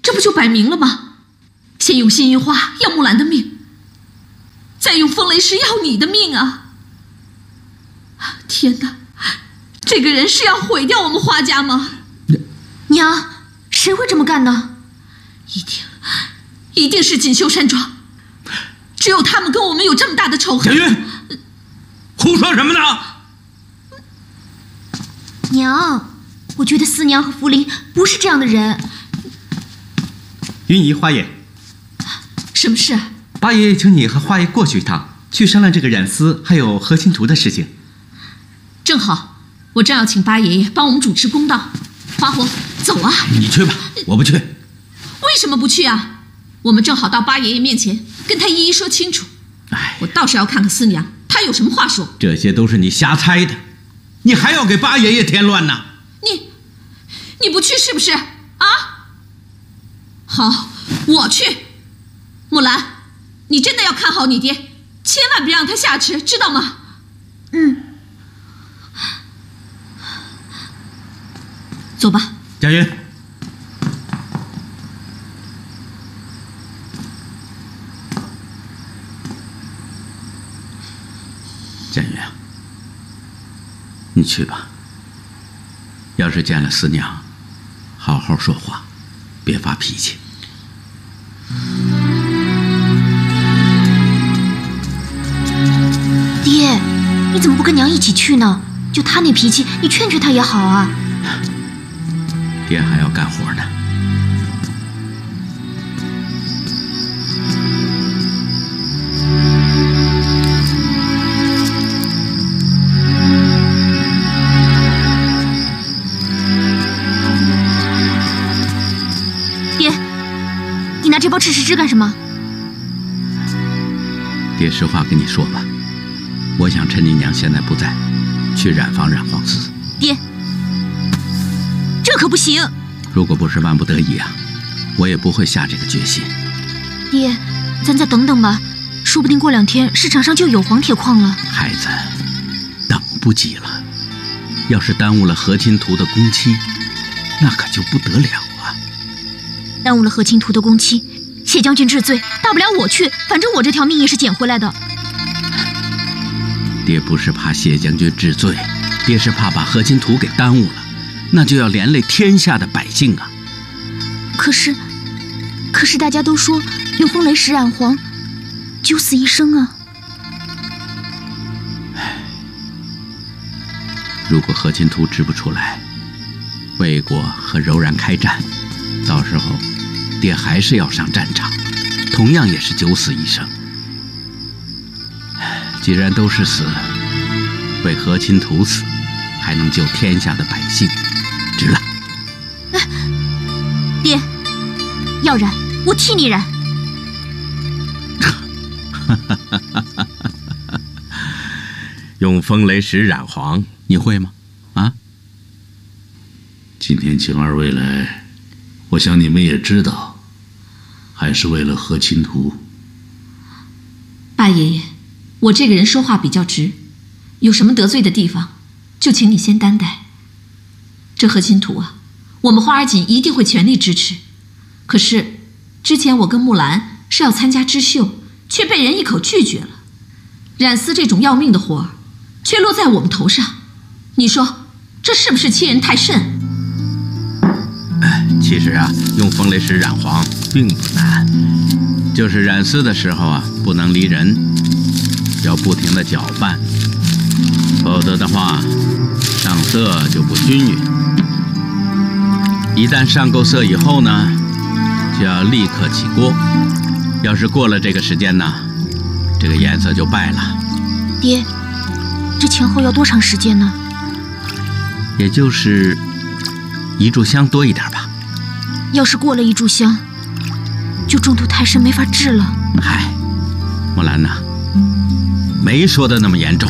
这不就摆明了吗？先用幸运花要木兰的命，再用风雷石要你的命啊！天哪，这个人是要毁掉我们花家吗？娘，谁会这么干呢？一定是锦绣山庄，只有他们跟我们有这么大的仇恨。贾云，胡说什么呢？娘，我觉得四娘和福林不是这样的人。云姨、花爷，什么事？八爷爷请你和花爷过去一趟，去商量这个染丝还有和亲图的事情。正好，我正要请八爷爷帮我们主持公道。花火，走啊！你去吧，我不去。为什么不去啊？我们正好到八爷爷面前，跟他一一说清楚。我倒是要看看四娘，她有什么话说。这些都是你瞎猜的，你还要给八爷爷添乱呢。你不去是不是？啊？好，我去。木兰，你真的要看好你爹，千万别让他下池，知道吗？走吧。贾云，贾云啊，你去吧。要是见了四娘，好好说话，别发脾气。爹，你怎么不跟娘一起去呢？就她那脾气，你劝劝她也好啊。爹还要干活呢。爹，你拿这包赤石脂干什么？爹实话跟你说吧，我想趁你娘现在不在，去染坊染黄丝。爹，这可不行！如果不是万不得已啊，我也不会下这个决心。爹，咱再等等吧，说不定过2天市场上就有黄铁矿了。孩子，等不及了。要是耽误了和亲图的工期，那可就不得了啊！耽误了和亲图的工期，谢将军治罪，大不了我去，反正我这条命也是捡回来的。爹不是怕谢将军治罪，爹是怕把和亲图给耽误了，那就要连累天下的百姓啊！可是大家都说用风雷石染黄，9死1生啊！如果和亲图织不出来，魏国和柔然开战，到时候爹还是要上战场，同样也是9死1生。既然都是死，为和亲图死，还能救天下的百姓，值了。爹，要染我替你染。用风雷石染黄，你会吗？啊？今天请二位来，我想你们也知道，还是为了和亲图。八爷爷，我这个人说话比较直，有什么得罪的地方，就请你先担待。这和亲图啊，我们花儿锦一定会全力支持。可是之前我跟木兰是要参加织绣，却被人一口拒绝了。染丝这种要命的活儿，却落在我们头上，你说这是不是欺人太甚？其实啊，用风雷石染黄并不难，就是染丝的时候啊，不能离人，要不停地搅拌，否则的话，上色就不均匀。一旦上够色以后呢，就要立刻起锅。要是过了这个时间呢，这个颜色就败了。爹，这前后要多长时间呢？也就是1炷香多一点吧。要是过了1炷香，就中毒太深没法治了。嗨，木兰呐，没说的那么严重，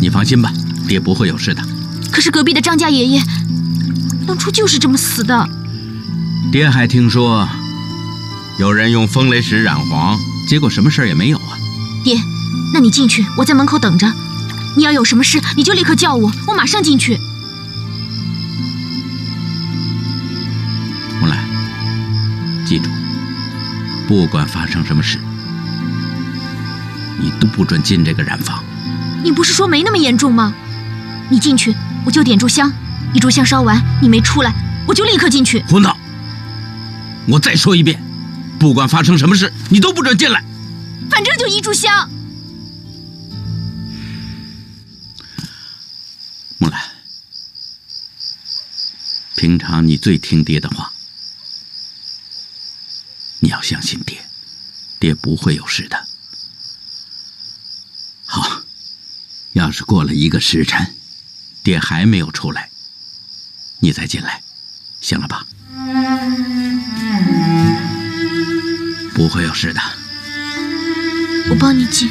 你放心吧，爹不会有事的。可是隔壁的张家爷爷当初就是这么死的。爹还听说有人用风雷石染黄，结果什么事也没有啊。爹，那你进去，我在门口等着。你要有什么事，你就立刻叫我，我马上进去。木兰，记住，不管发生什么事，你都不准进这个染坊。你不是说没那么严重吗？你进去，我就点炷香，一炷香烧完，你没出来，我就立刻进去。胡闹！我再说一遍，不管发生什么事，你都不准进来。反正就一炷香。木兰，平常你最听爹的话，你要相信爹，爹不会有事的。好，要是过了1个时辰，爹还没有出来，你再进来，行了吧？不会有事的。我帮你进。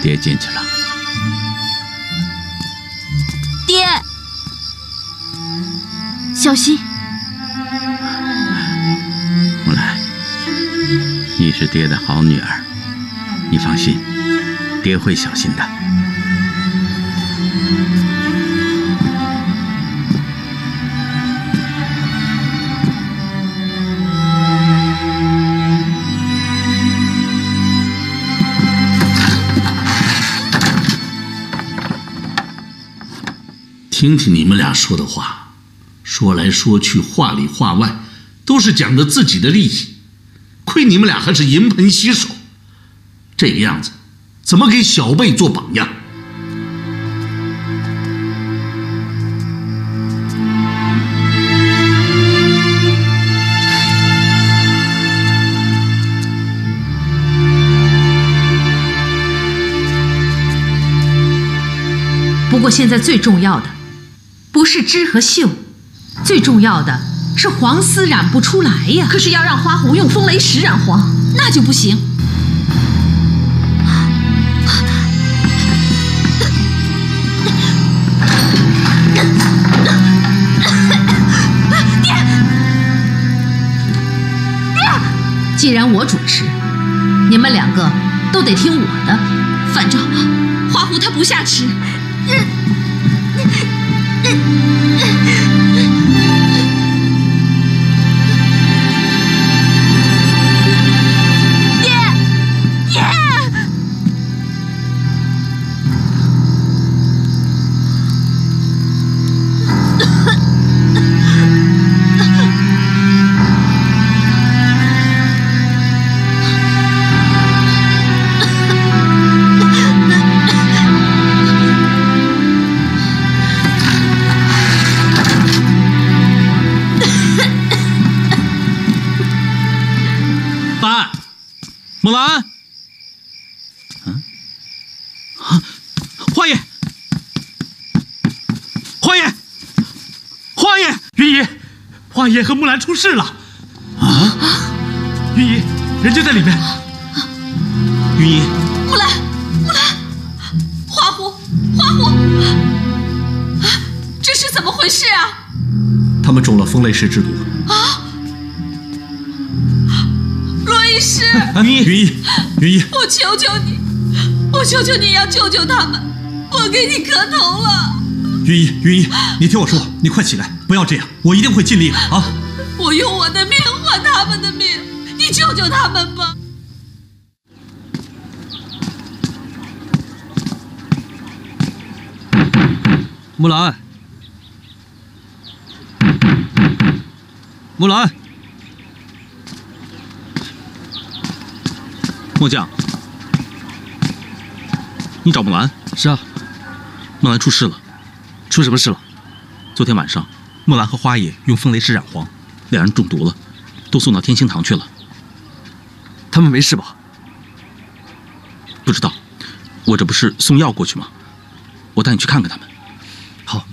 爹进去了。爹，小心！木兰，你是爹的好女儿，你放心，爹会小心的。听听你们俩说的话，说来说去，话里话外都是讲着自己的利益，亏你们俩还是银盆洗手，这个样子怎么给小辈做榜样？不过现在最重要的不是织和绣，最重要的是黄丝染不出来呀。可是要让花狐用风雷石染黄，那就不行。既然我主持，你们2个都得听我的。反正花狐他不下池。木兰，花爷，花爷，花爷，云姨，花爷和木兰出事了。啊！云姨，人就在里面。云姨，木兰，花狐，这是怎么回事啊？他们中了风雷石之毒。啊！罗医师，云姨，我求求你要救救他们，我给你磕头了。云姨，你听我说，你快起来，不要这样，我一定会尽力的啊！我用我的命换他们的命，你救救他们吧。木兰，末将，你找木兰？是啊，木兰出事了。出什么事了？昨天晚上，木兰和花爷用风雷石染黄，2人中毒了，都送到天星堂去了。他们没事吧？不知道，我这不是送药过去吗？我带你去看看他们。好。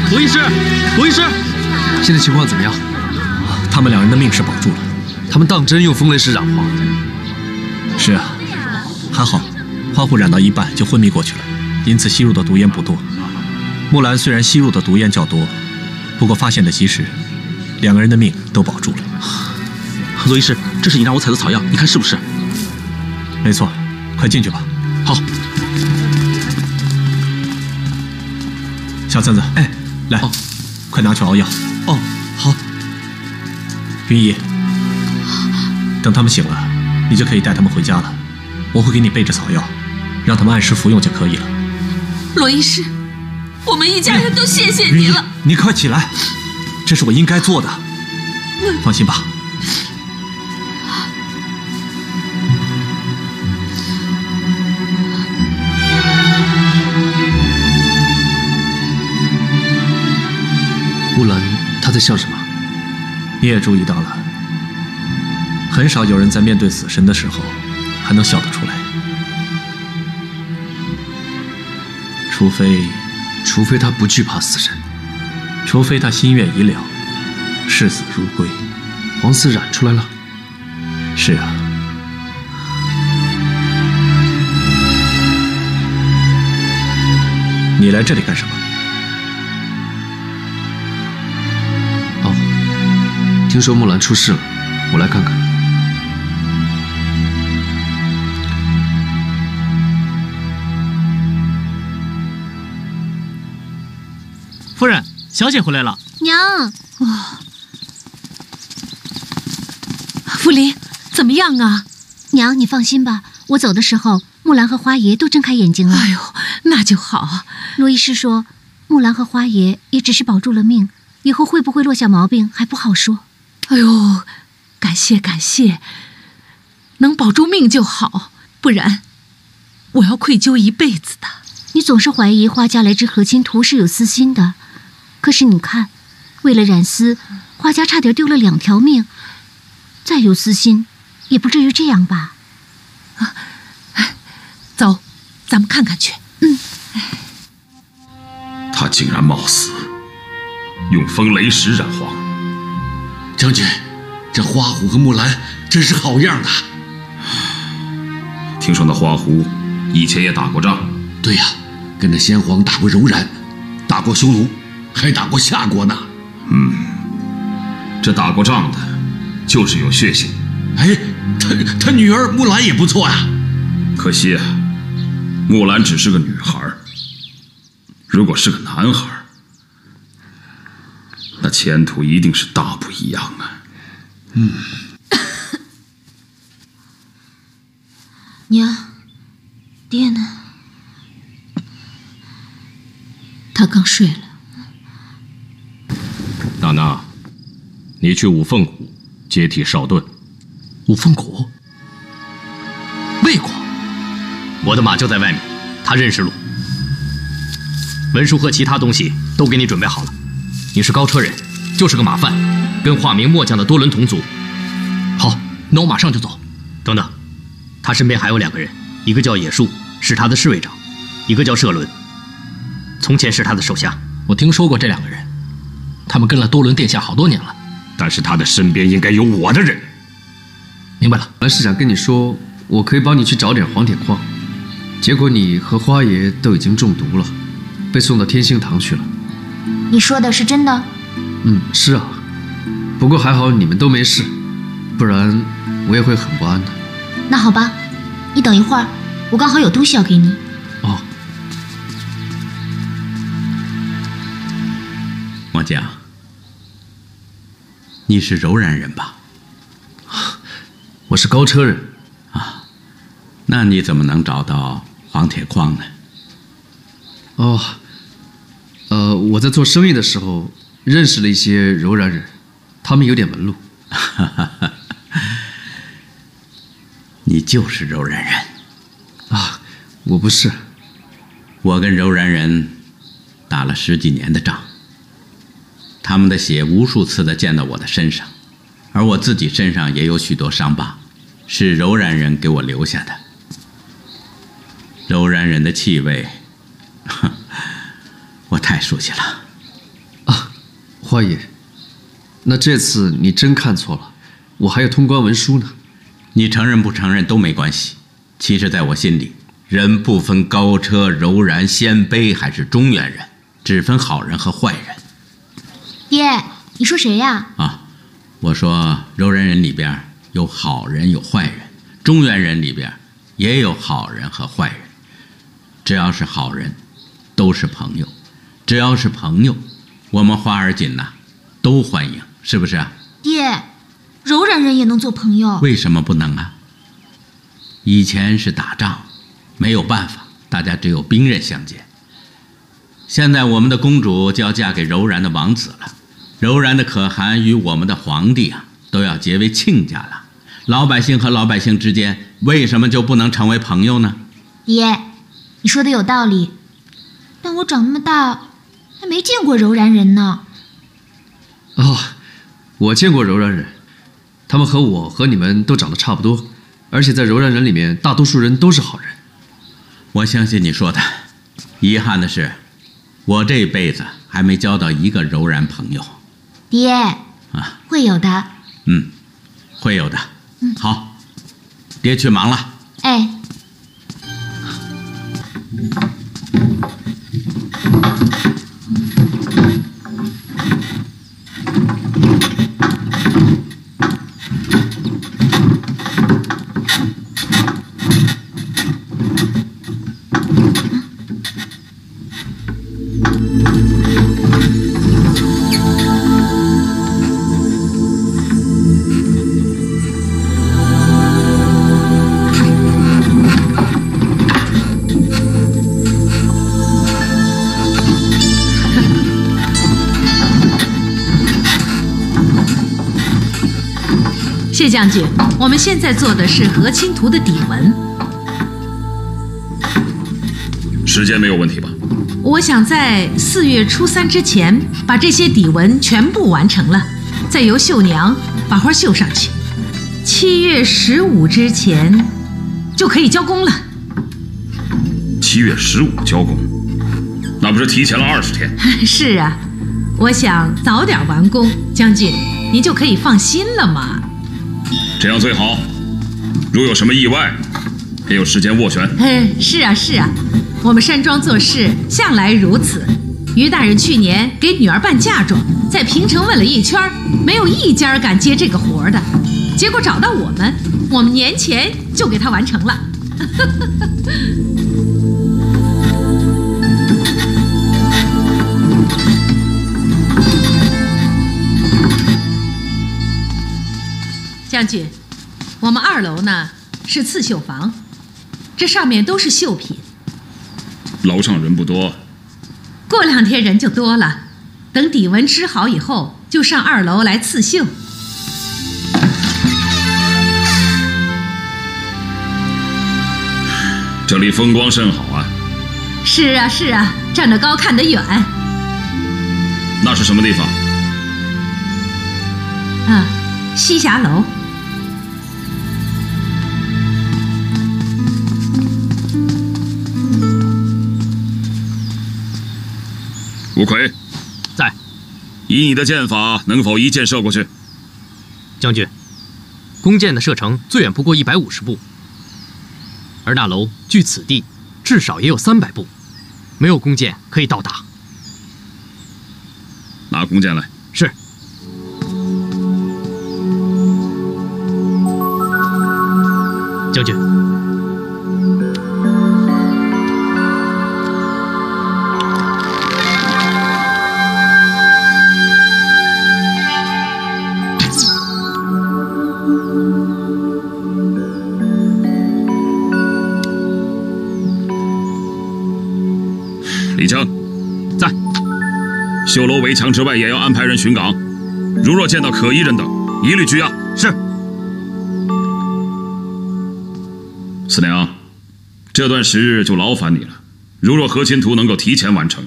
罗医师，现在情况怎么样？他们2人的命是保住了。他们当真用风雷石染黄？是啊，还好，花狐染到一半就昏迷过去了，因此吸入的毒烟不多。木兰虽然吸入的毒烟较多，不过发现的及时，2个人的命都保住了。罗医师，这是你让我采的草药，你看是不是？没错，快进去吧。好。小三子，哎，来，快拿去熬药。哦，好。云姨，等他们醒了，你就可以带他们回家了。我会给你备着草药，让他们按时服用就可以了。罗医师，我们一家人都谢谢云姨你了。，你快起来，这是我应该做的。放心吧。木兰，她在笑什么？你也注意到了，很少有人在面对死神的时候还能笑得出来，除非她不惧怕死神，除非她心愿已了，视死如归。黄丝染出来了。是啊。你来这里干什么？听说木兰出事了，我来看看。夫人，小姐回来了。娘，傅林，怎么样啊？娘，你放心吧，我走的时候，木兰和花爷都睁开眼睛了。哎呦，那就好。罗医师说，木兰和花爷也只是保住了命，以后会不会落下毛病还不好说。哎呦，感谢感谢，能保住命就好，不然我要愧疚一辈子的。你总是怀疑花家来之和亲图是有私心的，可是你看，为了染丝，花家差点丢了2条命，再有私心，也不至于这样吧？走，咱们看看去。他竟然冒死用风雷石染黄。将军，这花狐和木兰真是好样的。听说那花狐以前也打过仗。对呀，跟着先皇打过柔然，打过匈奴，还打过夏国呢。这打过仗的，就是有血性。哎，他女儿木兰也不错呀。可惜啊，木兰只是个女孩，如果是个男孩，那前途一定是大不一样啊。娘，爹呢？他刚睡了。娜娜，你去五凤谷接替邵盾。五凤谷？魏国？我的马就在外面，他认识路。文书和其他东西都给你准备好了。你是高车人，就是个马贩，跟化名末将的多伦同族。好，那我马上就走。等等，他身边还有2个人，一个叫野树，是他的侍卫长；一个叫社伦，从前是他的手下。我听说过这2个人，他们跟了多伦殿下好多年了。但是他的身边应该有我的人。明白了。本来是想跟你说，我可以帮你去找点黄铁矿，结果你和花爷都已经中毒了，被送到天星堂去了。你说的是真的？是啊。不过还好你们都没事，不然我也会很不安的。那好吧，你等一会儿，我刚好有东西要给你。哦。末将，你是柔然人吧？我是高车人。啊，那你怎么能找到黄铁矿呢？我在做生意的时候认识了一些柔然人，他们有点门路。你就是柔然人啊？我不是。我跟柔然人打了10几年的仗，他们的血无数次的溅到我的身上，而我自己身上也有许多伤疤，是柔然人给我留下的。柔然人的气味，我太熟悉了。啊，花爷，那这次你真看错了，我还有通关文书呢。你承认不承认都没关系，其实在我心里，人不分高车、柔然、鲜卑还是中原人，只分好人和坏人。爹，你说谁呀？啊，我说柔然人里边有好人有坏人，中原人里边也有好人和坏人。只要是好人，都是朋友；只要是朋友，我们花儿锦呐，都欢迎，是不是啊？爹，柔然人也能做朋友？为什么不能啊？以前是打仗，没有办法，大家只有兵刃相见。现在我们的公主就要嫁给柔然的王子了，柔然的可汗与我们的皇帝啊，都要结为亲家了。老百姓和老百姓之间，为什么就不能成为朋友呢？爹，你说的有道理，但我长那么大还没见过柔然人呢。哦，我见过柔然人，他们和我和你们都长得差不多，而且在柔然人里面，大多数人都是好人。我相信你说的，遗憾的是，我这辈子还没交到一个柔然朋友。爹，啊，会有的。会有的。好，爹去忙了。哎。谢将军，我们现在做的是和亲图的底纹。时间没有问题吧？我想在4月初3之前把这些底纹全部完成了，再由绣娘把花绣上去。7月15之前就可以交工了。7月15交工，那不是提前了20天？是啊，我想早点完工，将军您就可以放心了嘛。这样最好，如有什么意外，也有时间斡旋。是啊是啊，我们山庄做事向来如此。于大人去年给女儿办嫁妆，在平城问了一圈，没有一家敢接这个活的，结果找到我们年前就给他完成了。将军，我们2楼呢是刺绣房，这上面都是绣品。楼上人不多，过2天人就多了。等底纹织好以后，就上2楼来刺绣。这里风光甚好啊！是啊是啊，站得高看得远。那是什么地方？西霞楼。吴奎，在。以你的箭法，能否一箭射过去？将军，弓箭的射程最远不过150步，而那楼距此地至少也有300步，没有弓箭可以到达。拿弓箭来。是。将军。李强，在。绣楼围墙之外也要安排人巡岗，如若见到可疑人等，一律拘押。是。四娘，这段时日就劳烦你了。如若和亲图能够提前完成，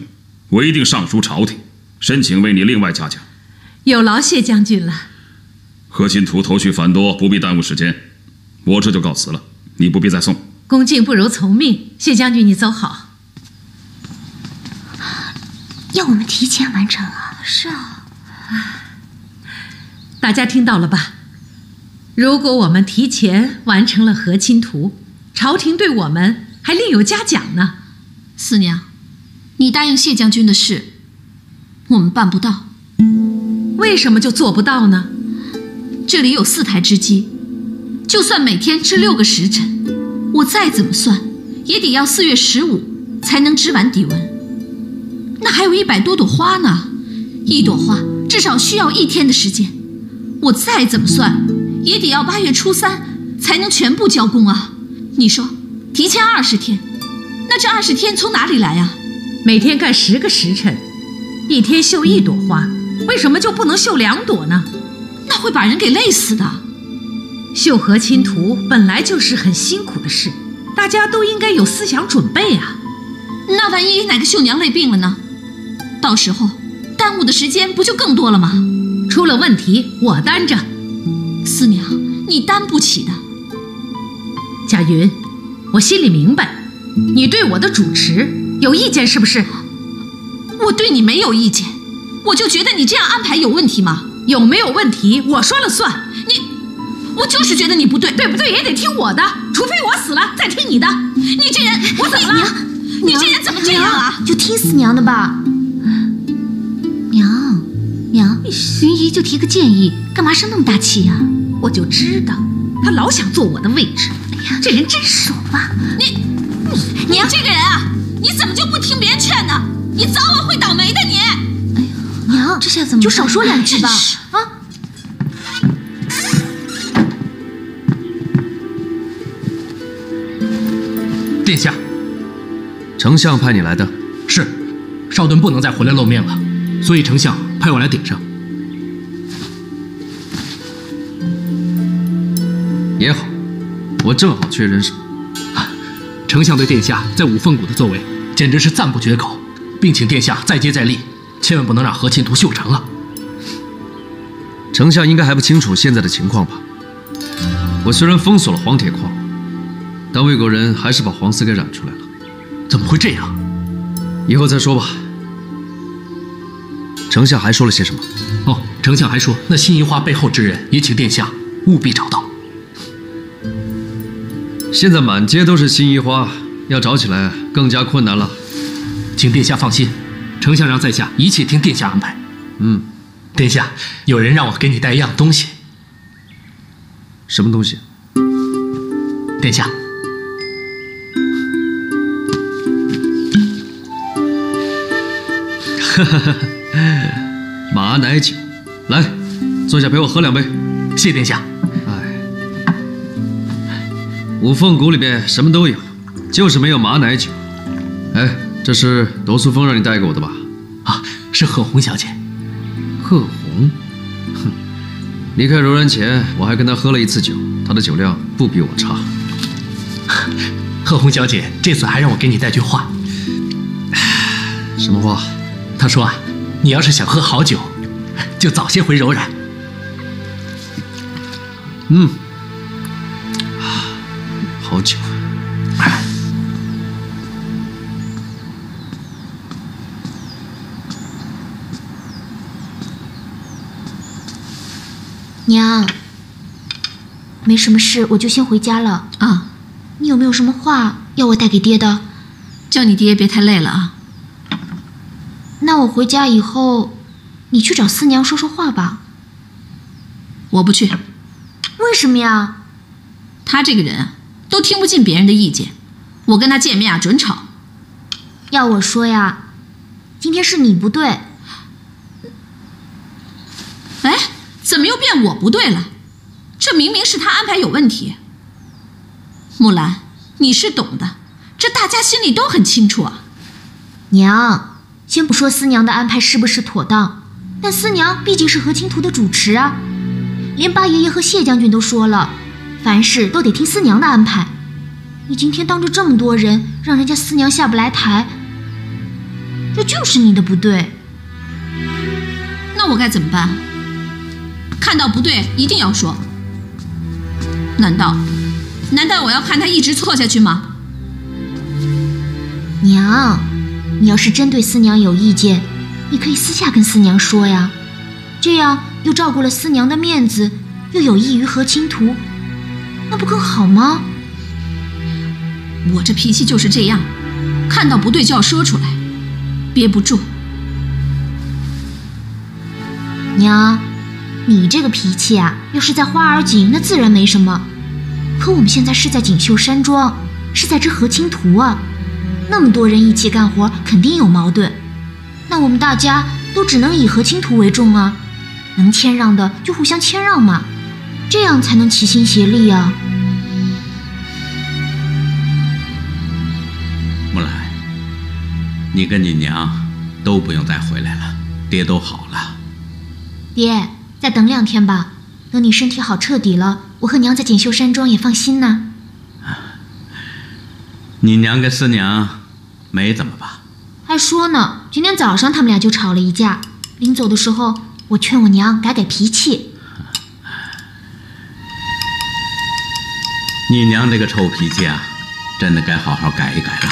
我一定上书朝廷，申请为你另外嘉奖。有劳谢将军了。和亲图头绪繁多，不必耽误时间，我这就告辞了，你不必再送。恭敬不如从命，谢将军你走好。要我们提前完成啊？是啊。大家听到了吧？如果我们提前完成了和亲图，朝廷对我们还还另有嘉奖呢。四娘，你答应谢将军的事，我们办不到。为什么就做不到呢？这里有4台织机，就算每天织6个时辰，我再怎么算，也得要4月15才能织完底纹。那还有100多朵花呢，一朵花至少需要1天的时间，我再怎么算，也得要8月初3才能全部交工啊。你说，提前20天，那这20天从哪里来啊？每天干10个时辰，1天绣1朵花，为什么就不能绣2朵呢？那会把人给累死的。绣和亲图本来就是很辛苦的事，大家都应该有思想准备啊。那万一哪个绣娘累病了呢？到时候耽误的时间不就更多了吗？出了问题我担着。四娘，你担不起的。贾云，我心里明白，你对我的主持有意见是不是？我对你没有意见，我就觉得你这样安排有问题嘛。有没有问题我说了算。我就是觉得你不对，对不对也得听我的，除非我死了再听你的。你这人，我怎么了？你这人怎么这样啊？就听四娘的吧。娘，云姨就提个建议，干嘛生那么大气呀？我就知道，她老想坐我的位置。哎呀，这人真是吧！你这个人啊，你怎么就不听别人劝呢？你早晚会倒霉的你。哎呀，娘，这下怎么就少说2句吧？啊！殿下，丞相派你来的。是，少敦不能再回来露面了，所以丞相派我来顶上。也好，我正好缺人手。丞相对殿下在五凤谷的作为简直是赞不绝口，并请殿下再接再厉，千万不能让和亲图绣成了。丞相应该还不清楚现在的情况吧？我虽然封锁了黄铁矿，但魏国人还是把黄丝给染出来了。怎么会这样？以后再说吧。丞相还说了些什么？哦，丞相还说那辛夷花背后之人，也请殿下务必找到。现在满街都是辛夷花，要找起来更加困难了。请殿下放心，丞相让在下一切听殿下安排。殿下，有人让我给你带一样东西。什么东西？殿下，马奶酒，来，坐下陪我喝2杯。谢殿下。五凤谷里边什么都有，就是没有马奶酒。哎，这是罗素峰让你带给我的吧？啊，是贺红小姐。贺红？哼，离开柔然前，我还跟她喝了1次酒，她的酒量不比我差。贺红小姐这次还让我给你带句话。什么话？她说啊，你要是想喝好酒，就早些回柔然。好酒。娘，没什么事，我就先回家了啊。你有没有什么话要我带给爹的？叫你爹别太累了啊。那我回家以后，你去找四娘说说话吧。我不去。为什么呀？他这个人啊，都听不进别人的意见，我跟他见面啊准吵。要我说呀，今天是你不对。哎，怎么又变我不对了？这明明是他安排有问题。木兰，你是懂的，这大家心里都很清楚啊。娘，先不说四娘的安排是不是妥当，但四娘毕竟是和亲图的主持啊，连八爷爷和谢将军都说了，凡事都得听四娘的安排。你今天当着这么多人，让人家四娘下不来台，这就是你的不对。那我该怎么办？看到不对一定要说。难道我要看他一直错下去吗？娘，你要是真对四娘有意见，你可以私下跟四娘说呀，这样又照顾了四娘的面子，又有益于和亲图，那不更好吗？我这脾气就是这样，看到不对就要说出来，憋不住。娘，你这个脾气啊，要是在花儿井那自然没什么，可我们现在是在锦绣山庄，是在这和亲图啊，那么多人一起干活，肯定有矛盾。那我们大家都只能以和亲图为重啊，能谦让的就互相谦让嘛，这样才能齐心协力啊。木兰，你跟你娘都不用再回来了，爹都好了。爹，再等2天吧，等你身体好彻底了，我和娘在锦绣山庄也放心呢。你娘跟四娘没怎么吧？还说呢，今天早上他们俩就吵了一架，临走的时候我劝我娘改改脾气。你娘这个臭脾气啊，真的该好好改一改了。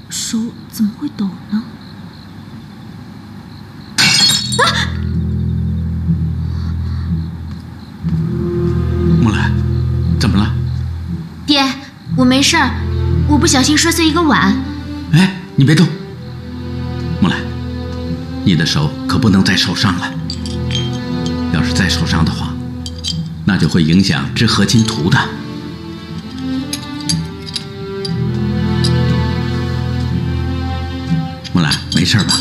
手怎么会抖呢？木兰，怎么了？爹，我没事儿，我不小心摔碎一个碗。哎，你别动。木兰，你的手可不能再受伤了，要是再受伤的话，那就会影响织合金图的。木兰，没事吧？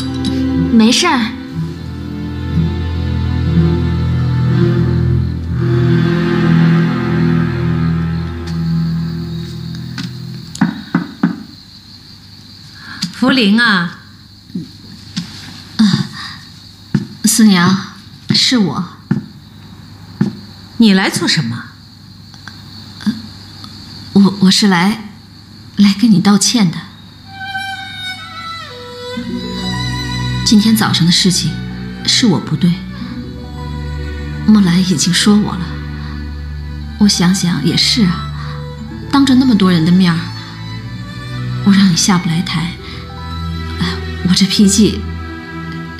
没事儿。福灵啊，四娘，是我。你来做什么？我是来跟你道歉的。今天早上的事情是我不对，木兰已经说我了。我想想也是啊，当着那么多人的面儿，我让你下不来台，我这脾气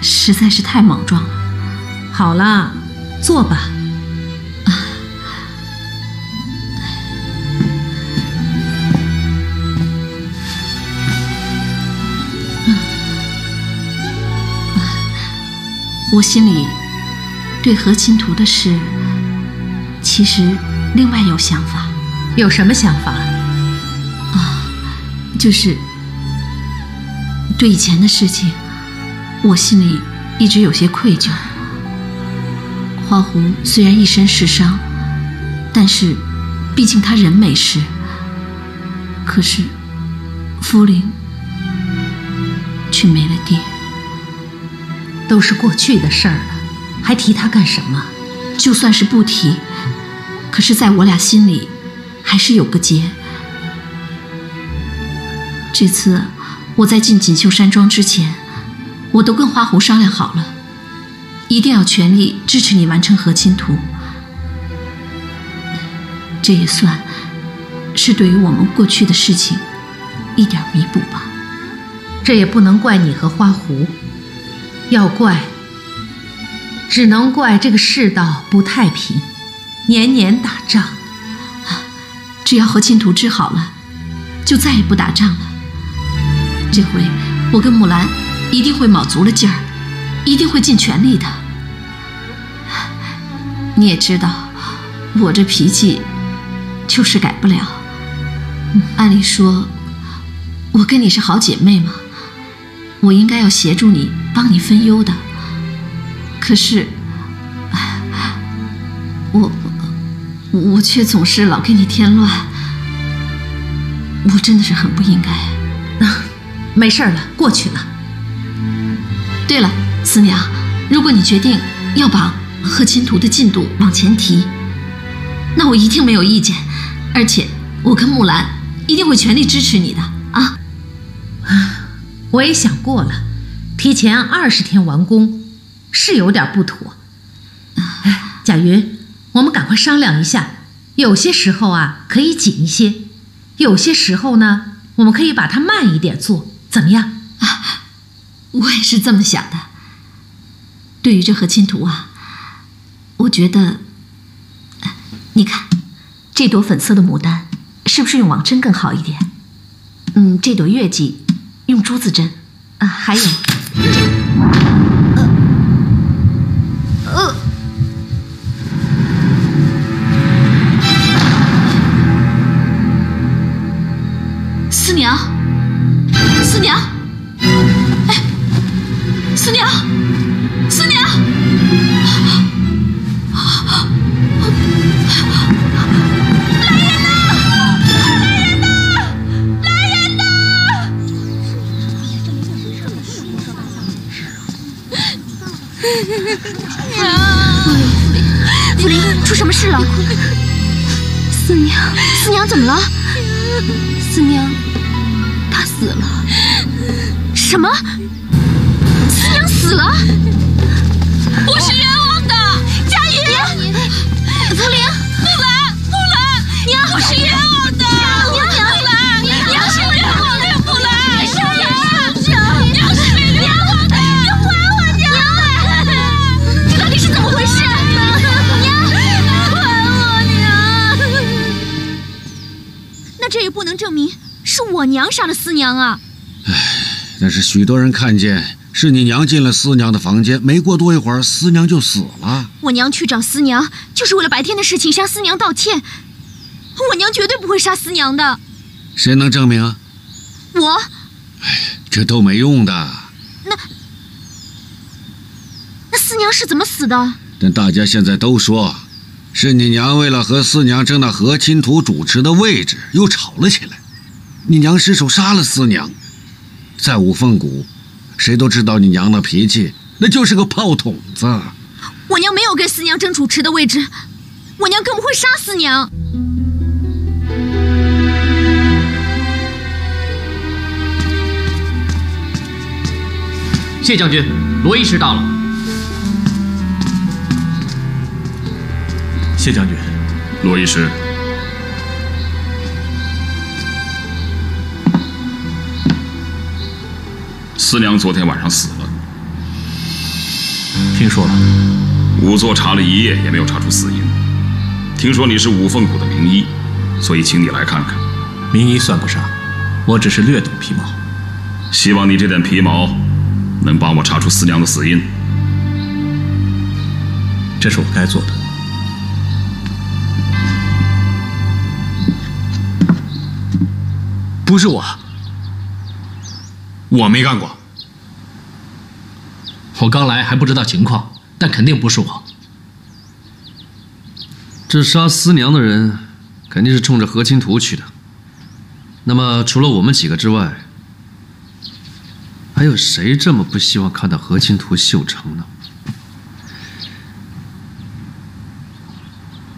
实在是太莽撞了。好了，坐吧。我心里对和亲图的事，其实另外有想法。有什么想法？就是对以前的事情，我心里一直有些愧疚。花狐虽然一身是伤，但是毕竟他人没事。可是福灵却没了爹。都是过去的事儿了，还提他干什么？就算是不提，可是在我俩心里还是有个结。这次我在进锦绣山庄之前，我都跟花狐商量好了，一定要全力支持你完成和亲图。这也算是对于我们过去的事情一点弥补吧。这也不能怪你和花狐，要怪只能怪这个世道不太平，年年打仗。只要和亲图治好了，就再也不打仗了。这回我跟木兰一定会卯足了劲儿，一定会尽全力的。你也知道，我这脾气就是改不了。按理说，我跟你是好姐妹嘛，我应该要协助你，帮你分忧的。可是，我却总是老给你添乱，我真的是很不应该。没事了，过去了。对了，四娘，如果你决定要把和亲图的进度往前提，那我一定没有意见，而且我跟木兰一定会全力支持你的啊！我也想过了，提前20天完工是有点不妥。贾云，我们赶快商量一下，有些时候啊可以紧一些，有些时候呢我们可以把它慢一点做，怎么样？我也是这么想的。对于这和亲图啊，我觉得，你看，这朵粉色的牡丹，是不是用网针更好一点？这朵月季用珠子针，还有，四娘，四娘，哎，四娘，四娘，来人呐！来人呐！来人呐！福林，出什么事了？四娘，四娘怎么了？四娘，她死了。什么？四娘死了？我是冤枉的，佳云，福林，木兰，木兰，娘，我是冤枉的，娘，木兰，娘是冤枉的，木兰，娘是被冤枉的，你还我娘！这到底是怎么回事？娘，还我娘！那这也不能证明是我娘杀了四娘啊！但是许多人看见是你娘进了四娘的房间，没过多一会儿，四娘就死了。我娘去找四娘，就是为了白天的事情向四娘道歉。我娘绝对不会杀四娘的。谁能证明啊？我。这都没用的。那四娘是怎么死的？但大家现在都说，是你娘为了和四娘争那和亲图主持的位置，又吵了起来。你娘失手杀了四娘。在五凤谷，谁都知道你娘的脾气，那就是个炮筒子。我娘没有跟四娘争主持的位置，我娘更不会杀四娘。谢将军，罗医师到了。谢将军，罗医师。四娘昨天晚上死了，听说了。仵作查了一夜也没有查出死因。听说你是五凤谷的名医，所以请你来看看。名医算不上，我只是略懂皮毛。希望你这点皮毛能帮我查出四娘的死因。这是我该做的。不是我没干过。我刚来还不知道情况，但肯定不是我。这杀四娘的人肯定是冲着和亲图去的。那么除了我们几个之外，还有谁这么不希望看到和亲图绣成呢？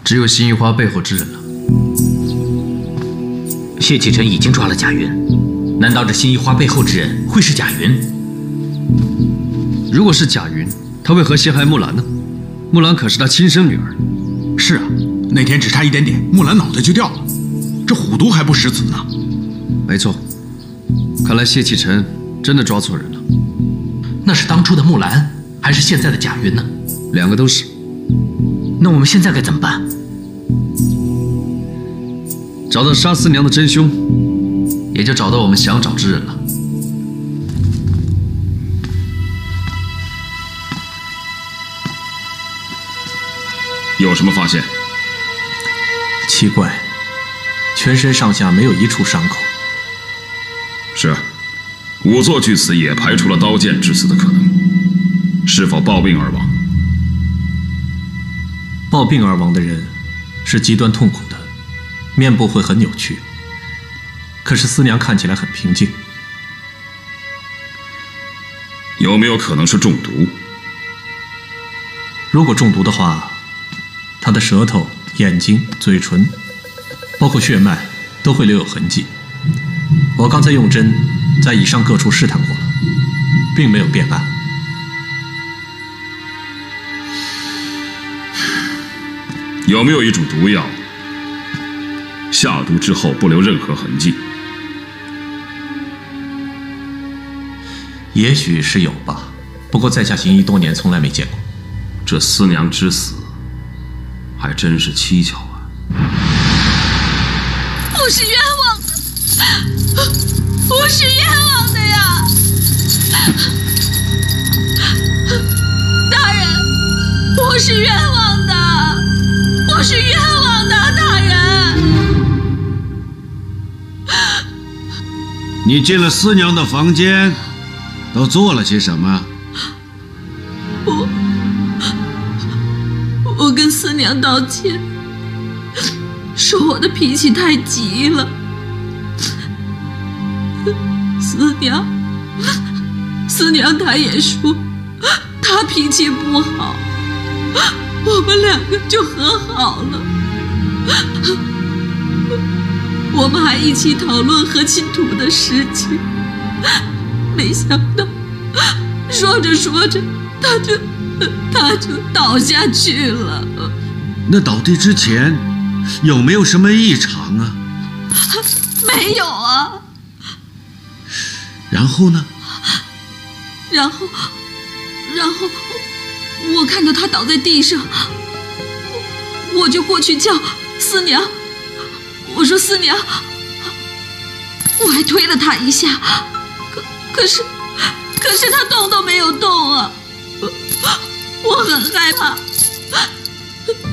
只有心一花背后之人了。谢启辰已经抓了贾云，难道这心一花背后之人会是贾云？如果是贾云，他为何陷害木兰呢？木兰可是他亲生女儿。是啊，那天只差一点点，木兰脑袋就掉了，这虎毒还不食子呢。没错，看来谢启辰真的抓错人了。那是当初的木兰，还是现在的贾云呢？两个都是。那我们现在该怎么办？找到杀四娘的真凶，也就找到我们想找之人了。有什么发现？奇怪，全身上下没有一处伤口。是，仵作据此也排除了刀剑致死的可能。是否暴病而亡？暴病而亡的人是极端痛苦的，面部会很扭曲。可是四娘看起来很平静。有没有可能是中毒？如果中毒的话，她的舌头、眼睛、嘴唇，包括血脉，都会留有痕迹。我刚才用针在以上各处试探过了，并没有变暗。有没有一种毒药，下毒之后不留任何痕迹？也许是有吧，不过在下行医多年，从来没见过。这思娘之死，还真是蹊跷啊！我是冤枉的，我是冤枉的呀！大人，我是冤枉的，我是冤枉的，大人。你进了思娘的房间，都做了些什么？我跟思娘道歉，说我的脾气太急了。思娘她也说她脾气不好，我们两个就和好了。我们还一起讨论和亲土的事情，没想到说着说着他就倒下去了。那倒地之前有没有什么异常啊？没有啊。然后呢？然后我看到他倒在地上，我就过去叫思娘，我说思娘，我还推了他一下，可是他动都没有动啊。我很害怕，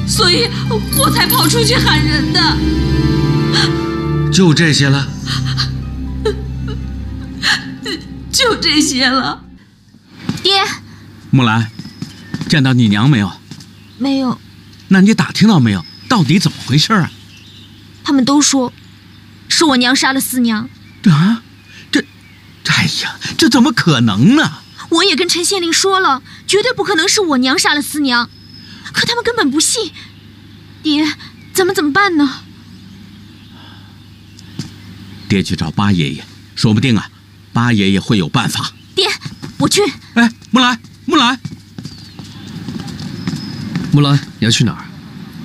所以我才跑出去喊人的。就这些了？就这些了。爹，木兰，见到你娘没有？没有。那你打听到没有？到底怎么回事啊？他们都说是我娘杀了思娘。啊，哎呀，这怎么可能呢？我也跟陈县令说了，绝对不可能是我娘杀了思娘，可他们根本不信。爹，咱们怎么办呢？爹去找八爷爷，说不定啊，八爷爷会有办法。爹，我去。哎，木兰，木兰，木兰，你要去哪儿？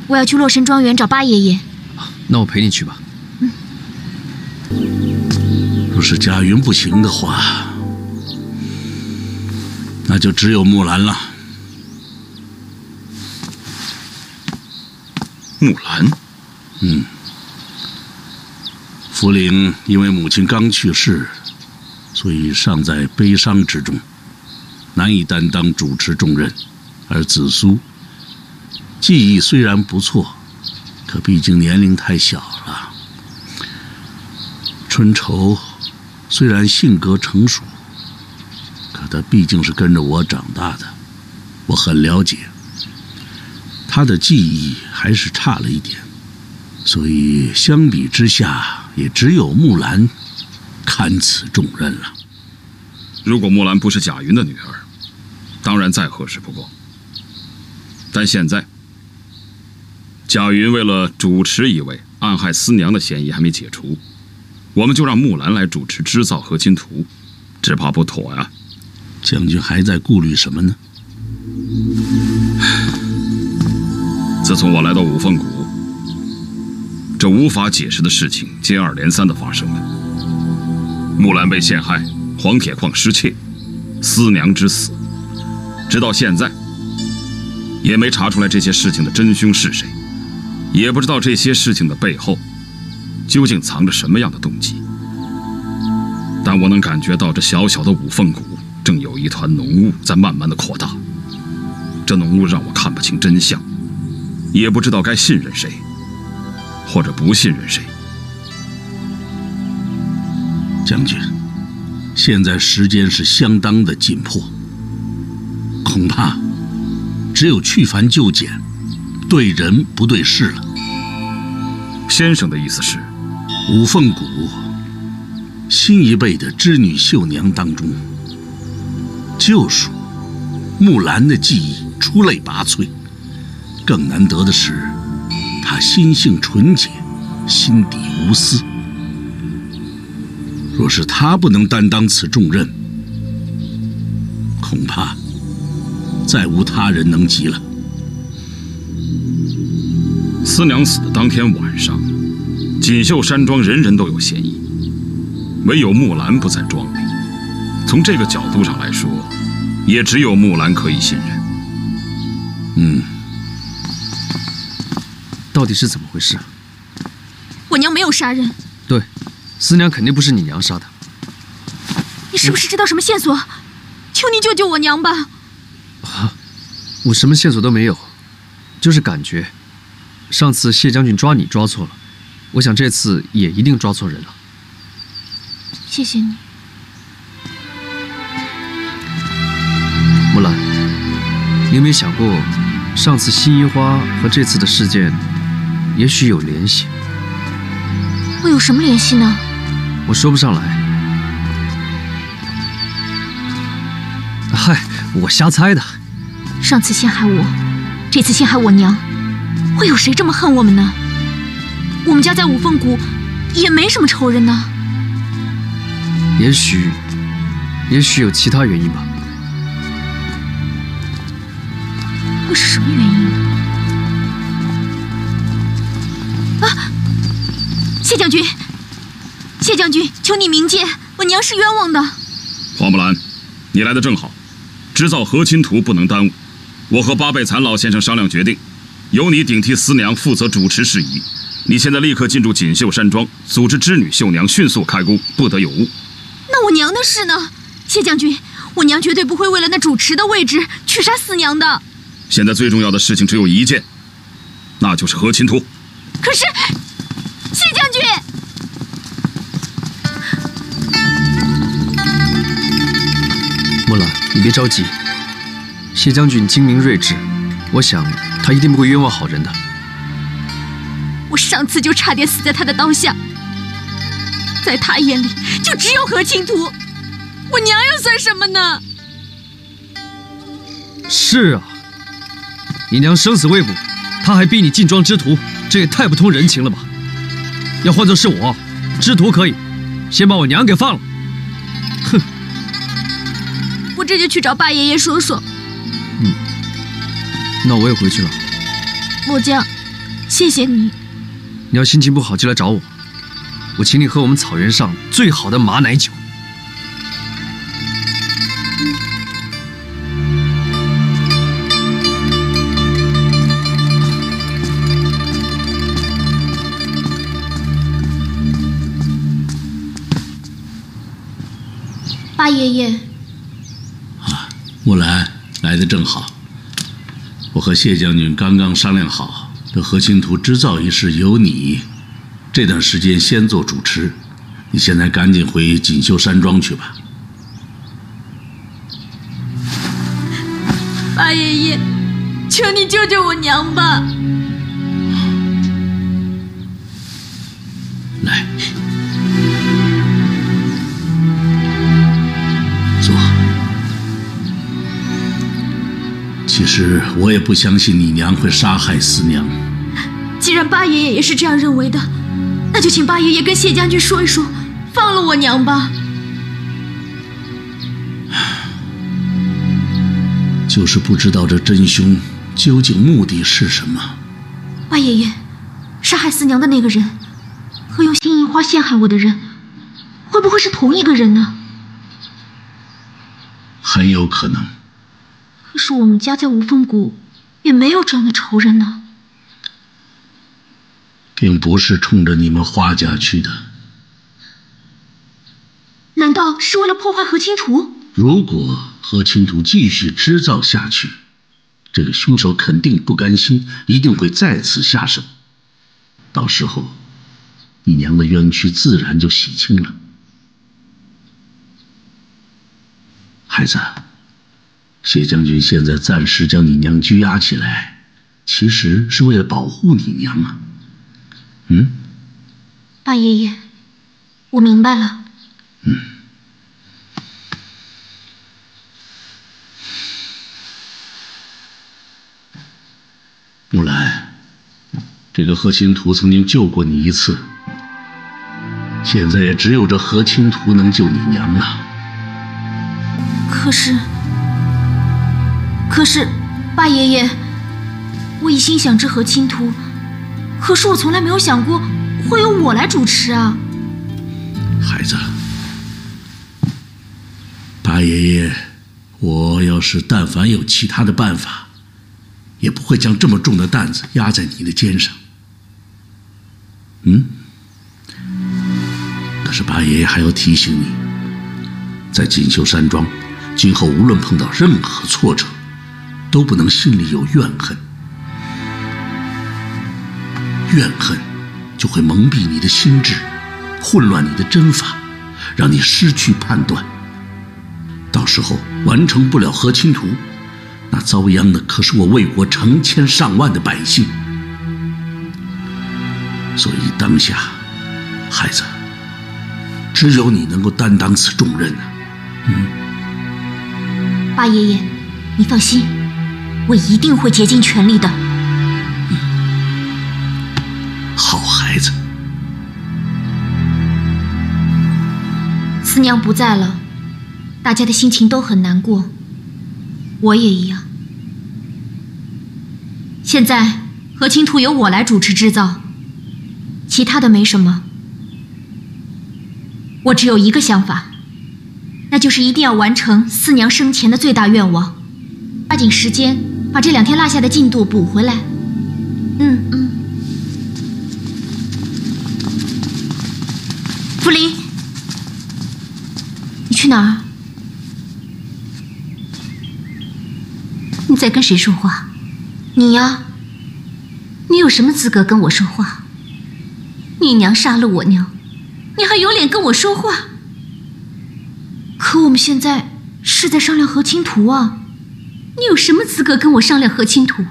我要去洛神庄园找八爷爷。那我陪你去吧。若是贾云不行的话，那就只有木兰了。木兰？福陵因为母亲刚去世，所以尚在悲伤之中，难以担当主持重任。而子苏技艺虽然不错，可毕竟年龄太小了。春愁虽然性格成熟，可他毕竟是跟着我长大的，我很了解，他的技艺还是差了一点，所以相比之下，也只有木兰堪此重任了。如果木兰不是贾云的女儿，当然再合适不过。但现在，贾云为了主持一位暗害思娘的嫌疑还没解除，我们就让木兰来主持织造和亲图，只怕不妥呀。将军还在顾虑什么呢？自从我来到五凤谷，这无法解释的事情接二连三地发生了。木兰被陷害，黄铁矿失窃，思娘之死，直到现在也没查出来这些事情的真凶是谁，也不知道这些事情的背后究竟藏着什么样的动机。但我能感觉到这小小的五凤谷正有一团浓雾在慢慢的扩大，这浓雾让我看不清真相，也不知道该信任谁或者不信任谁。将军，现在时间是相当的紧迫，恐怕只有去繁就简，对人不对事了。先生的意思是，五凤谷新一辈的织女绣娘当中，就属木兰的技艺出类拔萃，更难得的是，她心性纯洁，心底无私。若是她不能担当此重任，恐怕再无他人能及了。思娘死的当天晚上，锦绣山庄人人都有嫌疑，唯有木兰不在庄里。从这个角度上来说，也只有木兰可以信任。到底是怎么回事？我娘没有杀人。对，思娘肯定不是你娘杀的。你是不是知道什么线索？求你救救我娘吧！我什么线索都没有，就是感觉，上次谢将军抓你抓错了，我想这次也一定抓错人了。谢谢你。木兰，你有没有想过，上次新一花和这次的事件，也许有联系？会有什么联系呢？我说不上来。嗨，我瞎猜的。上次陷害我，这次陷害我娘，会有谁这么恨我们呢？我们家在五凤谷也没什么仇人呢。也许有其他原因吧。会是什么原因啊？谢将军，谢将军，求你明鉴，我娘是冤枉的。花木兰，你来的正好，织造和亲图不能耽误。我和八辈残老先生商量决定，由你顶替思娘负责主持事宜。你现在立刻进驻锦绣山庄，组织织女绣娘迅速开工，不得有误。那我娘的事呢？谢将军，我娘绝对不会为了那主持的位置去杀思娘的。现在最重要的事情只有一件，那就是和亲图。可是，谢将军，木兰，你别着急。谢将军精明睿智，我想他一定不会冤枉好人的。我上次就差点死在他的刀下，在他眼里就只有和亲图，我娘又算什么呢？是啊，你娘生死未卜，他还逼你进庄织图，这也太不通人情了吧！要换作是我，织图可以，先把我娘给放了。哼！我这就去找八爷爷说说。那我也回去了。末将，谢谢你。你要心情不好就来找我，我请你喝我们草原上最好的马奶酒。八爷爷，木兰来的正好。我和谢将军刚刚商量好，这和亲图织造一事由你这段时间先做主持。你现在赶紧回锦绣山庄去吧。八爷爷，求你救救我娘吧！来，坐。其实我也不相信你娘会杀害思娘。既然八爷爷也是这样认为的，那就请八爷爷跟谢将军说一说，放了我娘吧。就是不知道这真凶究竟目的是什么。八爷爷，杀害思娘的那个人和用新银花陷害我的人，会不会是同一个人呢？很有可能。可是我们家在五凤谷也没有这样的仇人呢。并不是冲着你们花家去的。难道是为了破坏和亲图？如果和亲图继续织造下去，这个凶手肯定不甘心，一定会再次下手。到时候，你娘的冤屈自然就洗清了。孩子，谢将军现在暂时将你娘拘押起来，其实是为了保护你娘啊。八爷爷，我明白了。木兰，这个和亲图曾经救过你一次，现在也只有这和亲图能救你娘了。可是，八爷爷，我一心想织和亲图，可是我从来没有想过会由我来主持啊。孩子，八爷爷，我要是但凡有其他的办法，也不会将这么重的担子压在你的肩上。可是八爷爷还要提醒你，在锦绣山庄，今后无论碰到任何挫折，都不能心里有怨恨。怨恨就会蒙蔽你的心智，混乱你的针法，让你失去判断。到时候完成不了和亲图，那遭殃的可是我魏国成千上万的百姓。所以当下，孩子，只有你能够担当此重任啊。八爷爷，你放心，我一定会竭尽全力的。好孩子。四娘不在了，大家的心情都很难过，我也一样。现在和亲图由我来主持制造，其他的没什么。我只有一个想法，那就是一定要完成四娘生前的最大愿望，抓紧时间把这2天落下的进度补回来。福林，你去哪儿？你在跟谁说话？你呀。你有什么资格跟我说话？你娘杀了我娘，你还有脸跟我说话？可我们现在是在商量和亲图啊。你有什么资格跟我商量和亲图？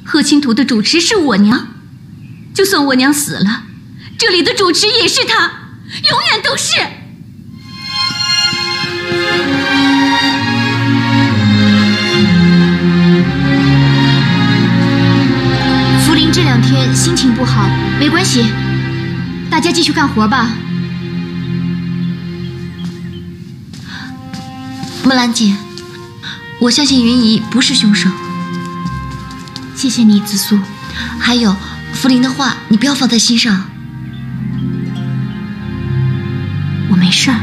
和亲图的主持是我娘，就算我娘死了，这里的主持也是她，永远都是。福林这2天心情不好，没关系，大家继续干活吧。木兰姐，我相信云姨不是凶手。谢谢你，紫苏。还有福林的话，你不要放在心上。我没事儿。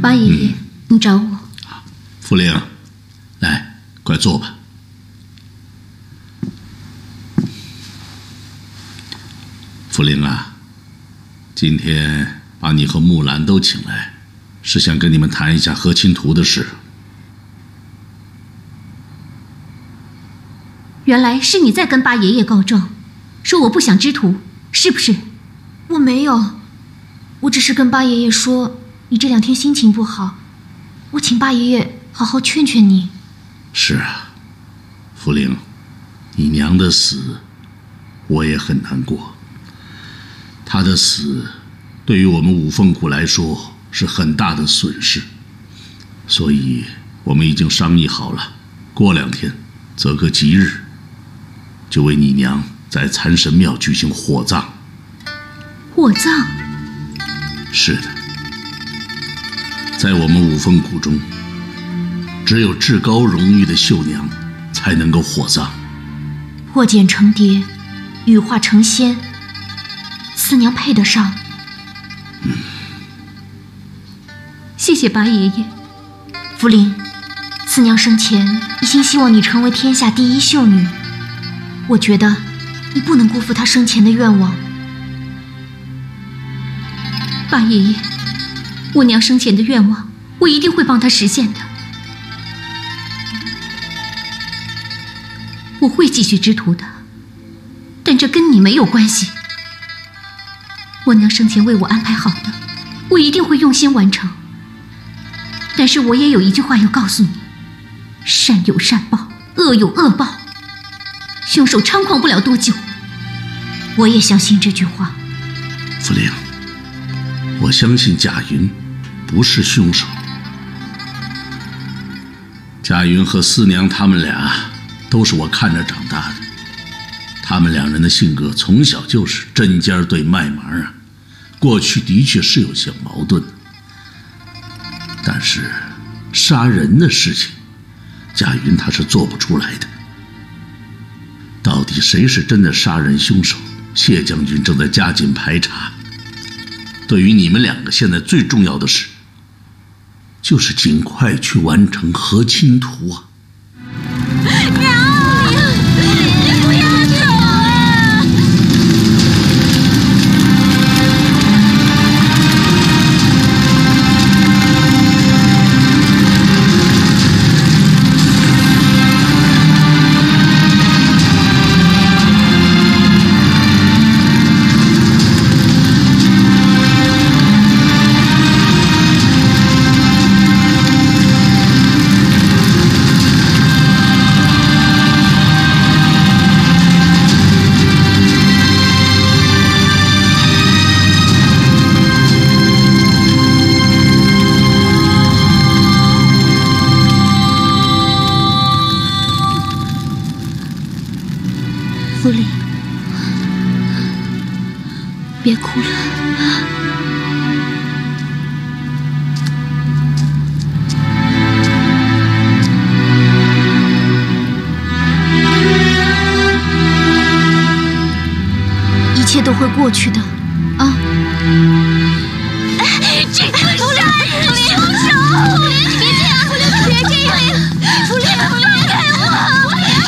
八爷爷，你找我。福林，来，快坐吧。福林啊，今天把你和木兰都请来，是想跟你们谈一下和亲图的事。原来是你在跟八爷爷告状，说我不想知图，是不是？我没有，我只是跟八爷爷说你这2天心情不好，我请八爷爷好好劝劝你。是啊，福林，你娘的死我也很难过。她的死对于我们五凤谷来说是很大的损失，所以我们已经商议好了，过2天择个吉日，就为你娘在残神庙举行火葬。火葬？是的，在我们五凤谷中，只有至高荣誉的绣娘才能够火葬。破茧成蝶，羽化成仙，四娘配得上。谢谢八爷爷。福林，四娘生前一心希望你成为天下第一秀女，我觉得你不能辜负她生前的愿望。八爷爷，我娘生前的愿望，我一定会帮她实现的。我会继续知图的，但这跟你没有关系。我娘生前为我安排好的，我一定会用心完成。但是我也有一句话要告诉你：善有善报，恶有恶报，凶手猖狂不了多久。我也相信这句话。福林，我相信贾云不是凶手。贾云和四娘他们俩都是我看着长大的，他们2人的性格从小就是针尖对麦芒啊，过去的确是有些矛盾的。但是杀人的事情，贾云他是做不出来的。到底谁是真的杀人凶手？谢将军正在加紧排查。对于你们两个，现在最重要的是，就是尽快去完成和亲图啊！福林，别哭了。一切都会过去的，啊！这个是凶手！别这样，别这样！福林，放开我！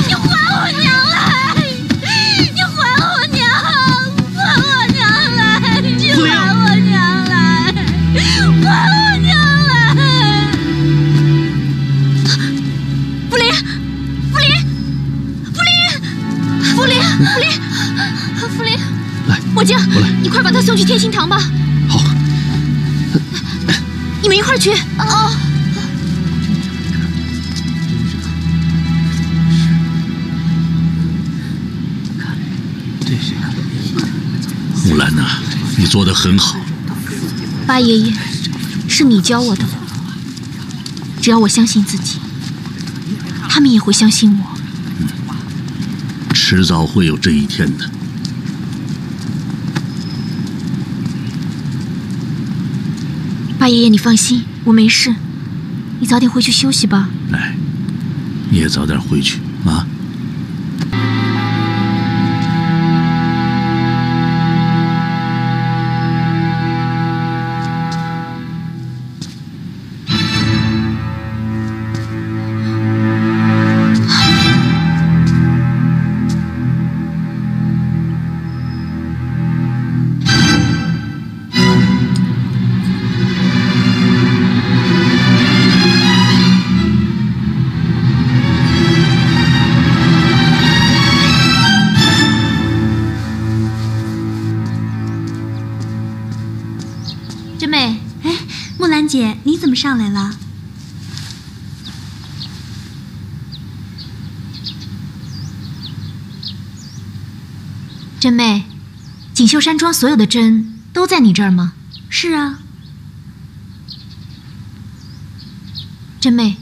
你还我娘来！你还我娘！还我娘来！你还我娘来！还我娘来！福林，福林，福林，福林，福林，福林！来，墨镜，我来，你快把他送去天心堂吧。好，你们一块儿去。哦。木兰呐，你做得很好。八爷爷，是你教我的。只要我相信自己，他们也会相信我。迟早会有这一天的。八爷爷，你放心，我没事。你早点回去休息吧。哎，你也早点回去啊。真美，哎，木兰姐，你怎么上来了？真妹，锦绣山庄所有的针都在你这儿吗？是啊。真妹，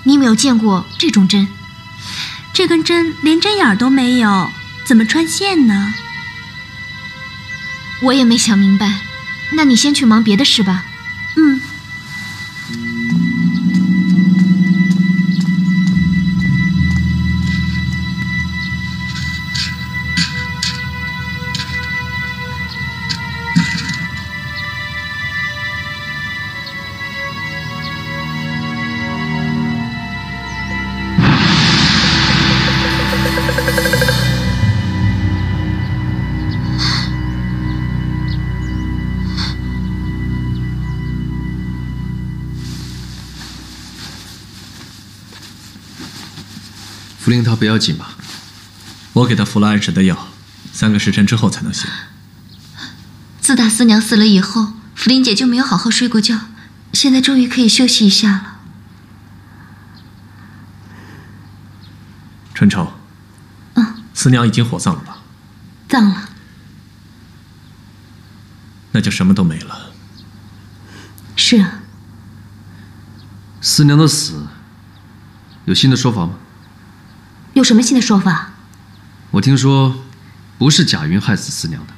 你有没有见过这种针？这根针连针眼都没有，怎么穿线呢？我也没想明白。那你先去忙别的事吧。嗯。福林他不要紧吧？我给他服了按时的药，3个时辰之后才能醒。自打四娘死了以后，福林姐就没有好好睡过觉，现在终于可以休息一下了。春愁，四娘已经火葬了吧？葬了。那就什么都没了。是啊。四娘的死有新的说法吗？有什么新的说法？我听说，不是贾云害死四娘的。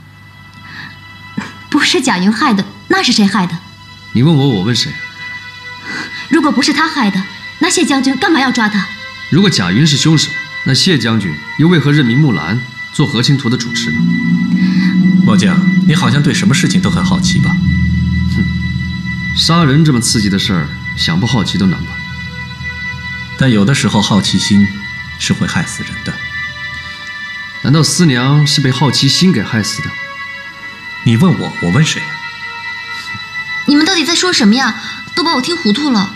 不是贾云害的，那是谁害的？你问我，我问谁？如果不是他害的，那谢将军干嘛要抓他？如果贾云是凶手，那谢将军又为何任命木兰做和亲图的主持呢？墨将，你好像对什么事情都很好奇吧？杀人这么刺激的事儿，想不好奇都难吧？但有的时候好奇心是会害死人的。难道思娘是被好奇心给害死的？你问我，我问谁呀？你们到底在说什么呀？都把我听糊涂了。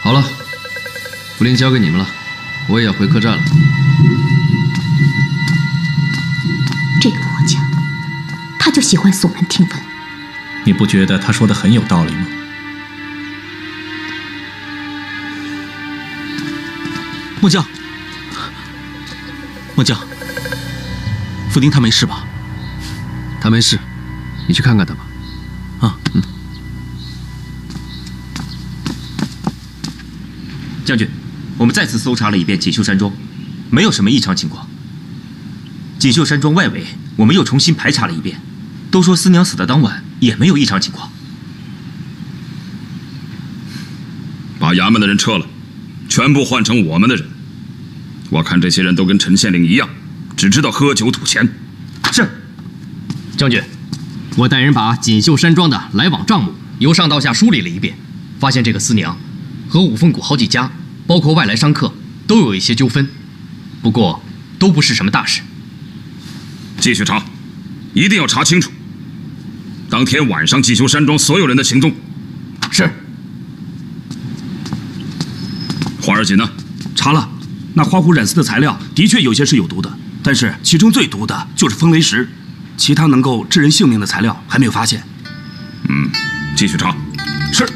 好了，福林交给你们了，我也要回客栈了。这个魔将，他就喜欢耸人听闻。你不觉得他说的很有道理吗？末将，末将，福丁他没事吧？他没事，你去看看他吧。啊，将军，我们再次搜查了一遍锦绣山庄，没有什么异常情况。锦绣山庄外围，我们又重新排查了一遍，都说思娘死的当晚也没有异常情况。把衙门的人撤了，全部换成我们的人。我看这些人都跟陈县令一样，只知道喝酒赌钱。是，将军，我带人把锦绣山庄的来往账目由上到下梳理了一遍，发现这个思娘和五凤谷好几家，包括外来商客，都有一些纠纷，不过都不是什么大事。继续查，一定要查清楚当天晚上锦绣山庄所有人的行踪。是。花儿锦呢？查了，那花壶染丝的材料的确有些是有毒的，但是其中最毒的就是风雷石，其他能够致人性命的材料还没有发现。继续查。是。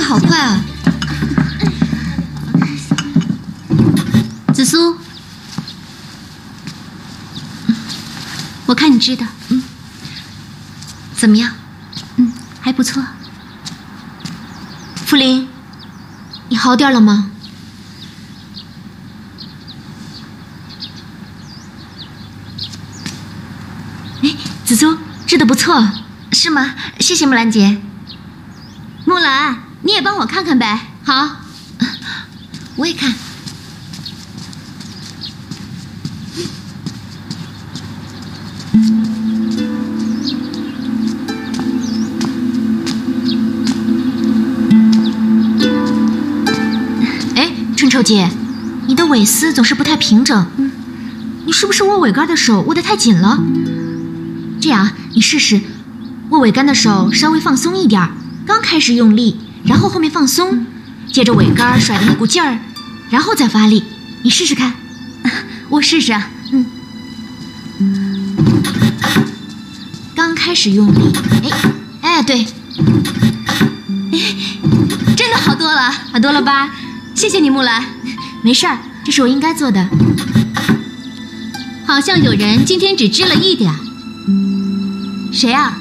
好快啊！紫苏，我看你织的，怎么样？还不错。福林，你好点了吗？哎，紫苏织得不错，是吗？谢谢木兰姐。木兰，你也帮我看看呗。好，我也看。哎，春愁姐，你的尾丝总是不太平整，你是不是握尾杆的手握得太紧了？这样，你试试，握尾杆的手稍微放松一点，刚开始用力，然后后面放松，接着尾杆甩的那股劲儿，然后再发力。你试试看。我试试啊。刚开始用力，哎，对，真的好多了，好多了吧？谢谢你，木兰。没事儿，这是我应该做的。好像有人今天只织了一点。谁啊？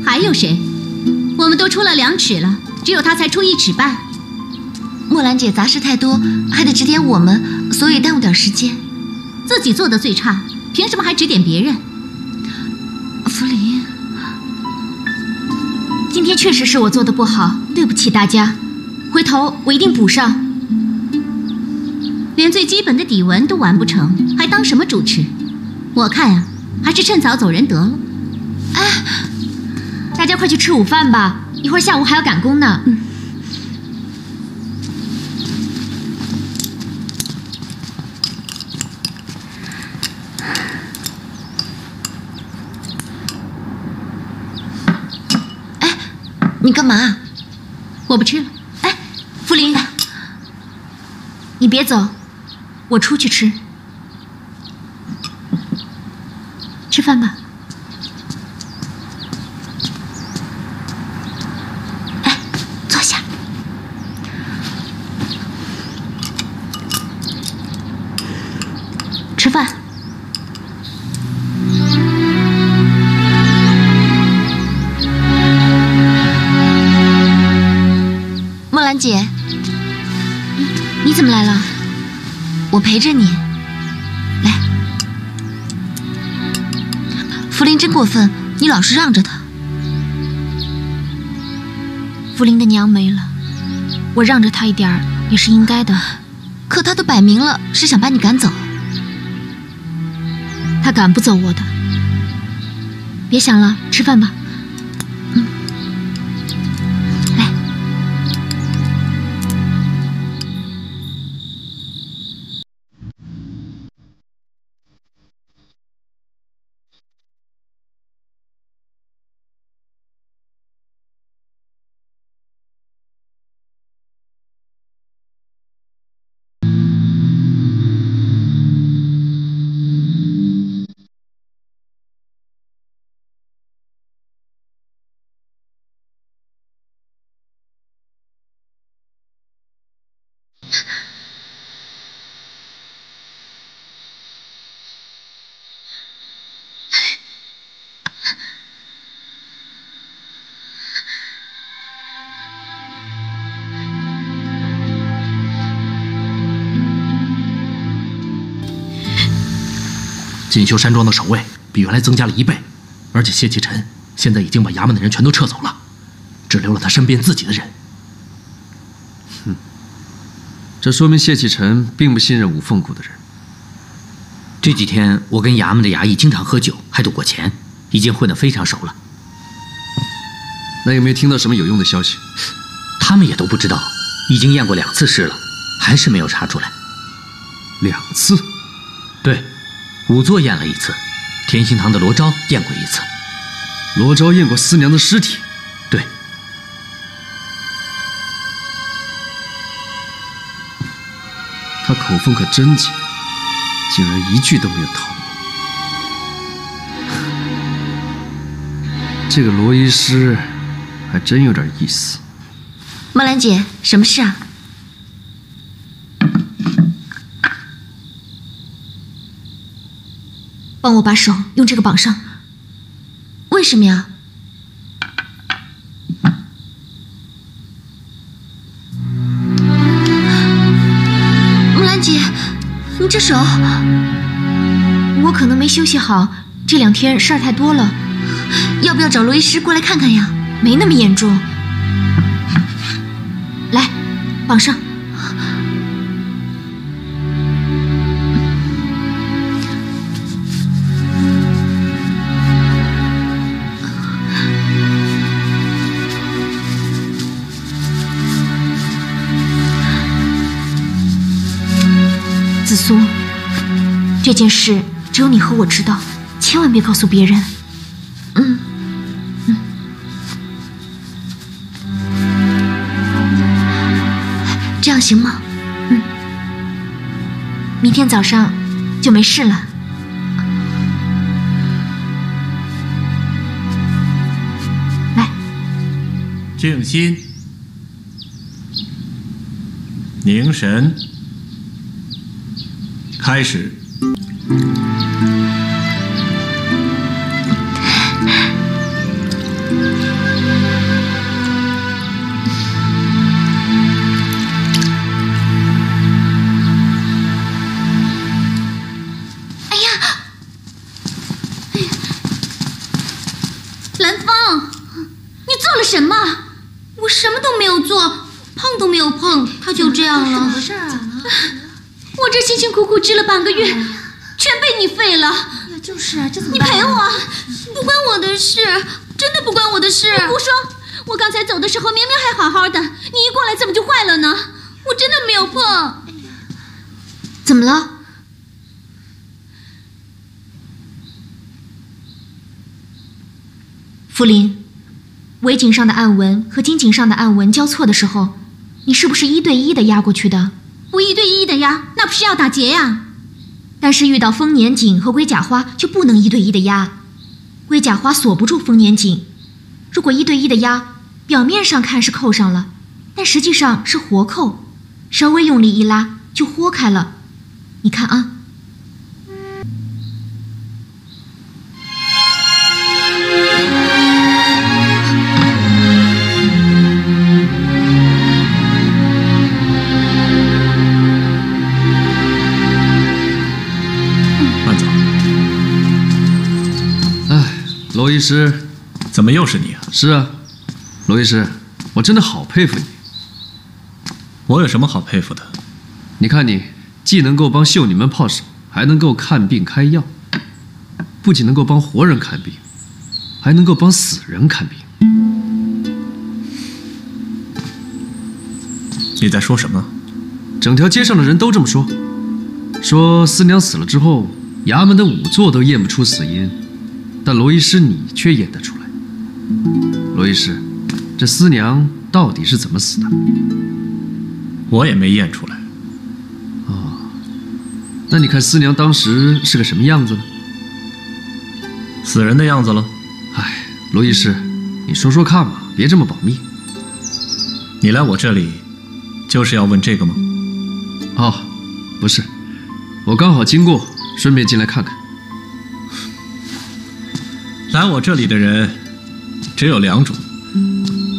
还有谁？我们都出了2尺了，只有他才出1尺半。木兰姐杂事太多，还得指点我们，所以耽误点时间。自己做的最差，凭什么还指点别人？福林，今天确实是我做的不好，对不起大家，回头我一定补上。连最基本的底纹都完不成，还当什么主持？我看呀，还是趁早走人得了。哎，大家快去吃午饭吧，一会儿下午还要赶工呢。哎，你干嘛？我不吃了。哎，福林，你别走，我出去吃。吃饭吧。哎，坐下。吃饭。莫兰姐，你怎么来了？我陪着你。来，福林真过分，你老是让着他。福林的娘没了，我让着他一点儿也是应该的。可他都摆明了是想把你赶走。他赶不走我的。别想了，吃饭吧。锦绣山庄的守卫比原来增加了1倍，而且谢启辰现在已经把衙门的人全都撤走了，只留了他身边自己的人。这说明谢启辰并不信任五凤谷的人。这几天我跟衙门的衙役经常喝酒，还赌过钱，已经混得非常熟了。那有没有听到什么有用的消息？他们也都不知道，已经验过2次尸了，还是没有查出来。2次？对。仵作验了1次，天心堂的罗昭验过1次。罗昭验过思娘的尸体？对。他口风可真紧，竟然1句都没有透露。这个罗医师还真有点意思。莫兰姐，什么事啊？帮我把手用这个绑上。为什么呀？木兰姐，你这手……我可能没休息好，这2天事儿太多了。要不要找罗医师过来看看呀？没那么严重。来，绑上。紫苏，这件事只有你和我知道，千万别告诉别人。这样行吗？明天早上就没事了。来，静心，凝神，开始。什么？我什么都没有做，碰都没有碰，他就这样了。怎么回事啊？我这辛辛苦苦织了半个月，全被你废了。就是啊，这怎么办？你赔我！不关我的事，真的不关我的事。我不说，我刚才走的时候明明还好好的，你一过来怎么就坏了呢？我真的没有碰。怎么了？福林。围颈上的暗纹和颈颈上的暗纹交错的时候，你是不是1对1的压过去的？不1对1的压，那不是要打结呀？但是遇到丰年锦和龟甲花就不能1对1的压。龟甲花锁不住丰年锦，如果1对1的压，表面上看是扣上了，但实际上是活扣，稍微用力一拉就豁开了。你看啊。罗医师，怎么又是你啊？是啊，罗医师，我真的好佩服你。我有什么好佩服的？你看你，既能够帮秀女们泡手，还能够看病开药，不仅能够帮活人看病，还能够帮死人看病。你在说什么？整条街上的人都这么说，说司娘死了之后，衙门的仵作都验不出死因。但罗医师你却验得出来。罗医师，这司娘到底是怎么死的？我也没验出来。哦，那你看司娘当时是个什么样子呢？死人的样子了。哎，罗医师，你说说看嘛，别这么保密。你来我这里就是要问这个吗？哦，不是，我刚好经过，顺便进来看看。来我这里的人只有2种，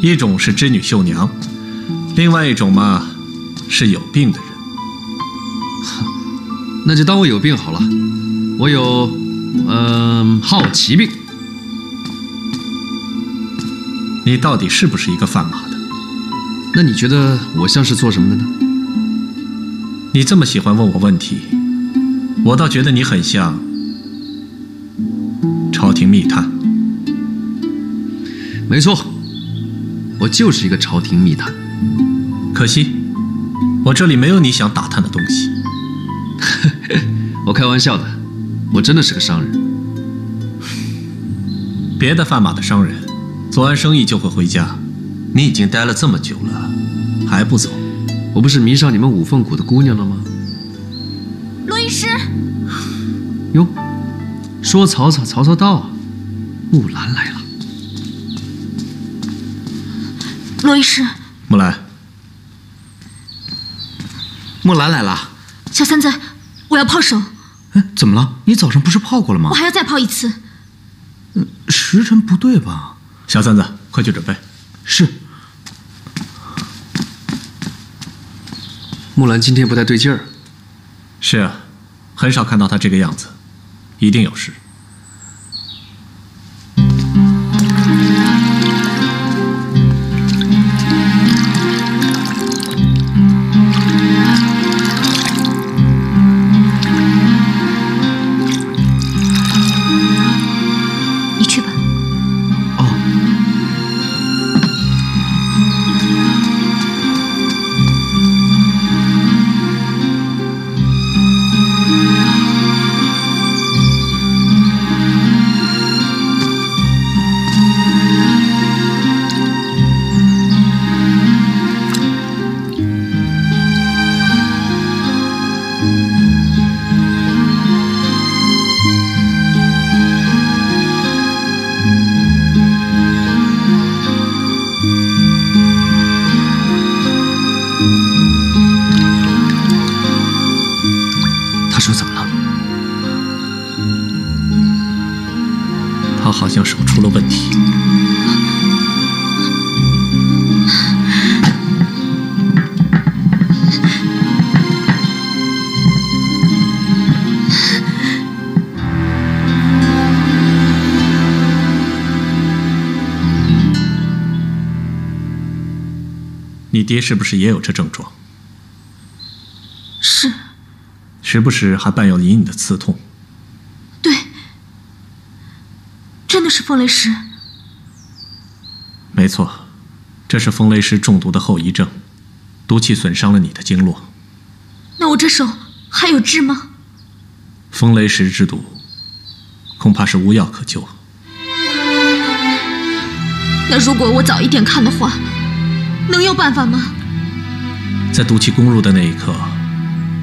一种是织女绣娘，另外一种嘛是有病的人。那就当我有病好了，我有好奇病。你到底是不是一个贩马的？那你觉得我像是做什么的呢？你这么喜欢问我问题，我倒觉得你很像朝廷密探。没错，我就是一个朝廷密探。可惜我这里没有你想打探的东西。我开玩笑的，我真的是个商人。别的贩马的商人做完生意就会回家，你已经待了这么久了还不走？我不是迷上你们五凤谷的姑娘了吗？罗医师。哟，说曹操曹操到啊，木兰来了。罗医师。木兰。木兰来了。小三子，我要泡手。怎么了？你早上不是泡过了吗？我还要再泡一次。时辰不对吧？小三子，快去准备。是。木兰今天不太对劲儿。是啊，很少看到她这个样子，一定有事。你去吧。他好像手出了问题。你爹是不是也有这症状？是。时不时还伴有隐隐的刺痛。对，真的是风雷石。没错，这是风雷石中毒的后遗症，毒气损伤了你的经络。那我这手还有治吗？风雷石之毒，恐怕是无药可救。那如果我早一点看的话，能有办法吗？在毒气攻入的那一刻，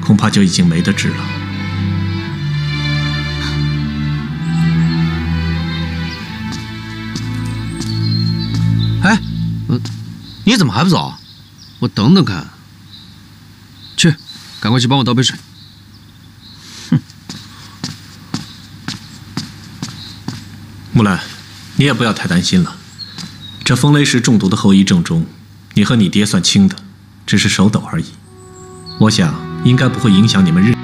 恐怕就已经没得治了。哎，你怎么还不走？我等等看。去，赶快去帮我倒杯水。木兰，你也不要太担心了。这风雷石中毒的后遗症中，你和你爹算轻的，只是手抖而已。我想应该不会影响你们日。